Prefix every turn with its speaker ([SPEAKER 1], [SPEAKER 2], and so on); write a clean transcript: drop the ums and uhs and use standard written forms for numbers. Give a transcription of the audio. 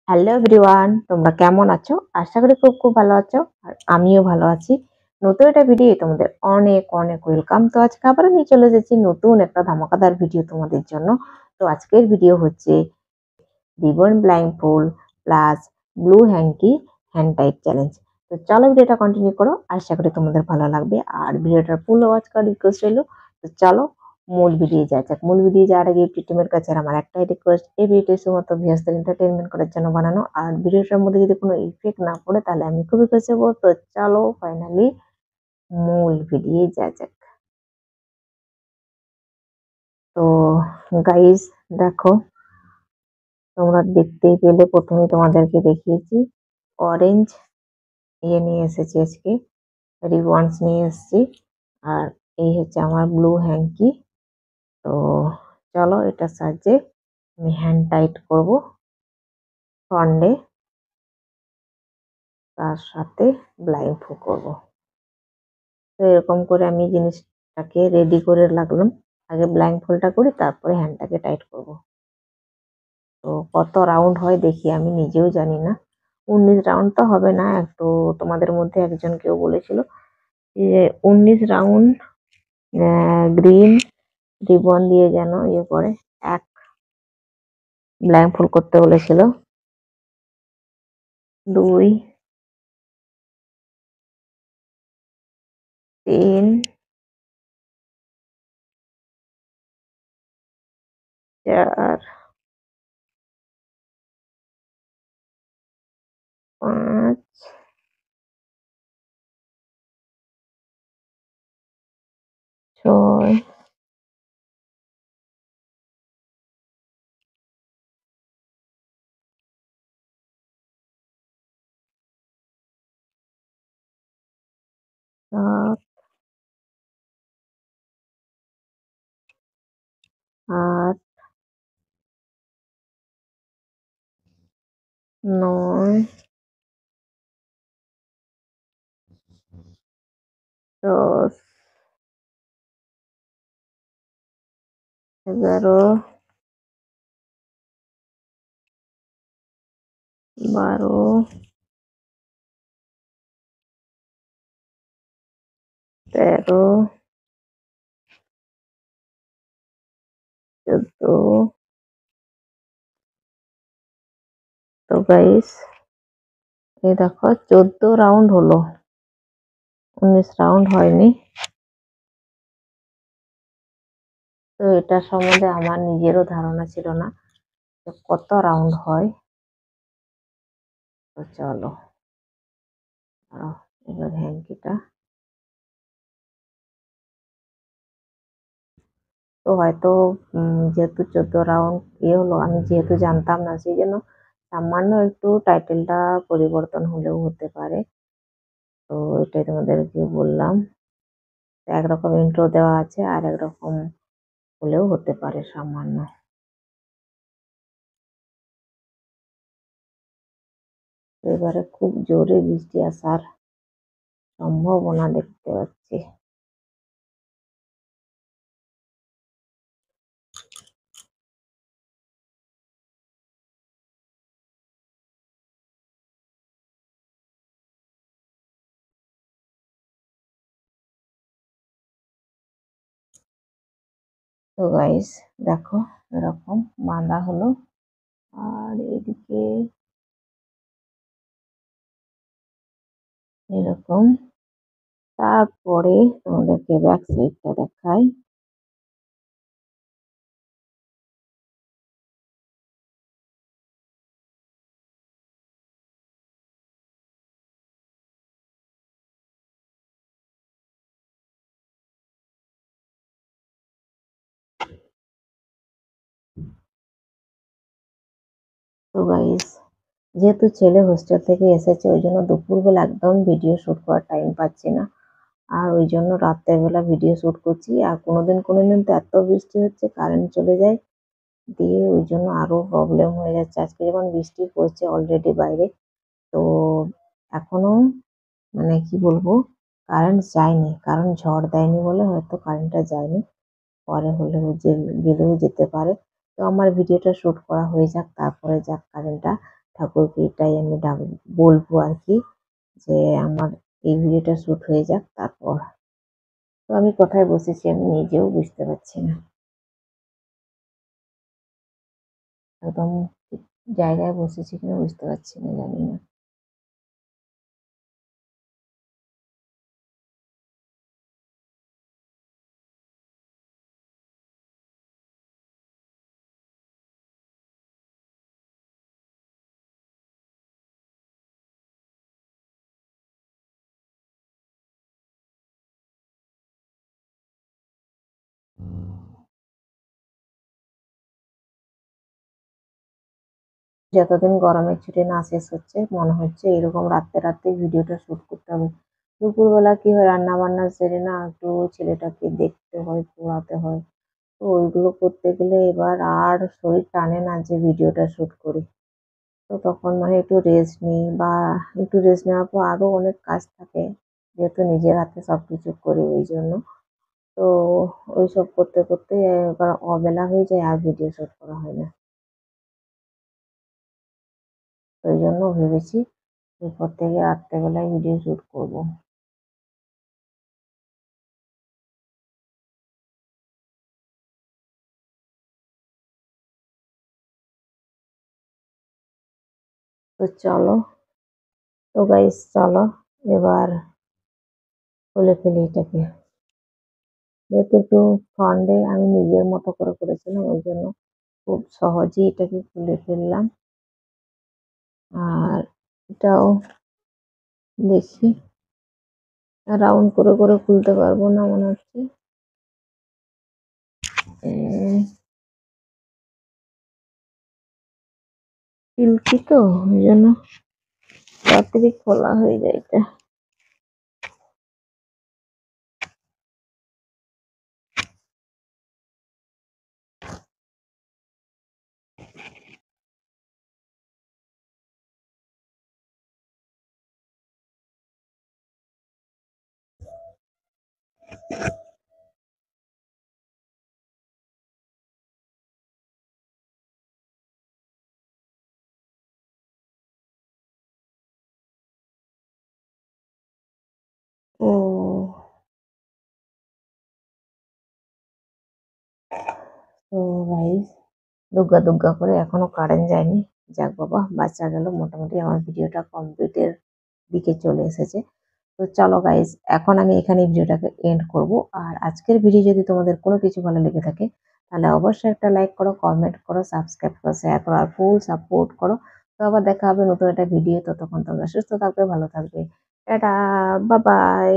[SPEAKER 1] Hello everyone, তোমরা কেমন আছো? আশা করি খুব ভালো আছো। আর আমিও ভালো আছি। নতুন একটা ভিডিও তোমাদের অনেক অনেক ওয়েলকাম। তো আজকে আবার আমি চলে এসেছি নতুন একটা ধামাকাদার ভিডিও তোমাদের জন্য। তো আজকের ভিডিও হচ্ছে ribbon blindfold plus blue hanky hand tight challenge. তো চলো ভিডিওটা কন্টিনিউ করো, আশা করি তোমাদের ভালো লাগবে। আর ভিডিওটার ফুল ওয়াচ করার রিকোয়েস্ট রইলো। তো চলো মূল ভিডিও যাওয়া যাক। মূল ভিডিও যাওয়ার আগে ইউটিউব টিমের কাছে আমার একটাই রিকোয়েস্ট, এই ভিডিওটি শুধুমাত্র ভিউয়ার্সদের এন্টারটেইনমেন্ট করার জন্য বানানো। আর ভিডিওটার মধ্যে যদি কোনো ইফেক্ট না পড়ে তাহলে আমি খুবই খুশি হবো। তো চলো ফাইনালি মূল ভিডিও যাওয়া যাক। তো গাইস দেখো, তোমরা দেখতেই পেলে প্রথমে তোমাদেরকে দেখিয়েছি অরেঞ্জ নিয়ে এসেছি আজকে, রিবনস নিয়ে এসেছি। আর এই হচ্ছে আমার ব্লু হ্যাঙ্কি। তো চলো এটার সাহায্যে আমি হ্যান্ড টাইট করব ফ্রন্টে, তার সাথে ব্লাইন্ড ফোল্ড করবো। তো এরকম করে আমি জিনিসটাকে রেডি করে রাখলাম। আগে ব্লাইন্ড ফোল্ডটা করি, তারপরে হ্যান্ডটাকে টাইট করব। তো কত রাউন্ড হয় দেখি, আমি নিজেও জানি না। 19 রাউন্ড তো হবে না, একটু তোমাদের মধ্যে একজন কেউ বলেছিল যে 19 রাউন্ড গ্রিন রিবন দিয়ে যেন ইয়ে করে এক ব্লাইন্ড ফোল্ড করতে বলেছিল। 2, 3, 4, 5, 6, 7, 8, 9, 10, 11, 12, 13, 14। তো গাইস এই দেখো 14 রাউন্ড হলো, 19 রাউন্ড হয়নি। তো এটা সম্বন্ধে আমার নিজেরও ধারণা ছিল না যে কত রাউন্ড হয়। তো চলো এবার হ্যাঙ্কিটা, তো হয়তো যেহেতু 14 রাউন্ড ইয়ে হলো, আমি যেহেতু জানতাম না সেই জন্য সামান্য একটু টাইটেলটা পরিবর্তন হলেও হতে পারে। তো এটাই তোমাদেরকে বললাম। একরকম ইন্ট্রো দেওয়া আছে আর একরকম হলেও হতে পারে সামান্য। এবারে খুব জোরে বৃষ্টি আসার সম্ভাবনা দেখতে পাচ্ছি। তো গাইস দেখো এরকম বাঁধা হলো। আর এদিকে এরকম। তারপরে তোমাদেরকে ব্যাক সাইডটা দেখাই। তো গাইস যেহেতু ছেলে হোস্টেল থেকে এসেছে, ওই জন্য দুপুরবেলা একদম ভিডিও শুট করার টাইম পাচ্ছি না। আর ওই জন্য রাতের বেলা ভিডিও শুট করছি। আর কোনোদিন তো এত বৃষ্টি হচ্ছে, কারেন্ট চলে যায়, দিয়ে ওই জন্য আরো প্রবলেম হয়ে যাচ্ছে। আজকে যেমন বৃষ্টি পড়ছে অলরেডি বাইরে, তো এখনো মানে কি বলবো, কারেন্ট যায়নি। কারণ ঝড় দেয়নি বলে হয়তো কারেন্টটা যায়নি, পরে হলেও গেলেও যেতে পারে। তো আমার ভিডিওটা শুট করা হয়ে যাক, তারপরে যাক কারেন্টটা। ঠাকুরকে এটাই আমি বলবো আর কি, যে আমার এই ভিডিওটা শুট হয়ে যাক তারপর। তো আমি কোথায় বসেছি আমি নিজেও বুঝতে পারছি না, একদম ঠিক জায়গায় বসেছি কিনা বুঝতে পারছি না, জানি না। যতদিন গরমের ছুটি না শেষ হচ্ছে মনে হচ্ছে এরকম রাত্রে রাত্রে ভিডিওটা শুট করতে হবে। দুপুরবেলা কি হয়, রান্না বান্না সেরে না একটু ছেলেটাকে দেখতে হয়, পড়াতে হয়। তো ওইগুলো করতে গেলে এবার আর শরীর টানে না যে ভিডিওটা শুট করি। তো তখন মানে একটু রেস্ট নিই, বা একটু রেস্ট নেওয়ার পর আরো অনেক কাজ থাকে, যেহেতু নিজের হাতে সবকিছু করি ওই জন্য। তো ওইসব করতে করতে এবার অবেলা হয়ে যায় আর ভিডিও শুট করা হয় না। তো ওই জন্য ভেবেছি এরপর থেকে রাত্রেবেলায় ভিডিও শুট করব। তো চলো, তো গাইস চলো এবার খুলে ফেলি এটাকে। যেহেতু একটু ফ্রন্টে আমি নিজের মতো করে করেছিলাম ওই জন্য খুব সহজেই এটাকে খুলে ফেললাম। আর এটাও দেখি রাউন্ড করে করে খুলতে পারবো না মনে হচ্ছে। সিল্কি তো ওই জন্য তাড়াতাড়ি খোলা হয়ে যায় এটা। ও, তো গাইস দুগ্গা দুগ্গা করে এখনো কারেন্ট যায়নি। যাক বাবা বাঁচা গেল, মোটামুটি আমার ভিডিওটা কমপ্লিটের দিকে চলে এসেছে। তো চলো গাইস এখন আমি এখানে ভিডিওটাকে এন্ড করব। আর আজকের ভিডিও যদি তোমাদের কোনো কিছু ভালো লেগে থাকে তাহলে অবশ্যই একটা লাইক করো, কমেন্ট করো, সাবস্ক্রাইব করো, শেয়ার করো আর ফুল সাপোর্ট করো। তো আবার দেখা হবে নতুন একটা ভিডিও, ততক্ষণ তোমরা সুস্থ থাকবে, ভালো থাকবে। Tata, bye bye.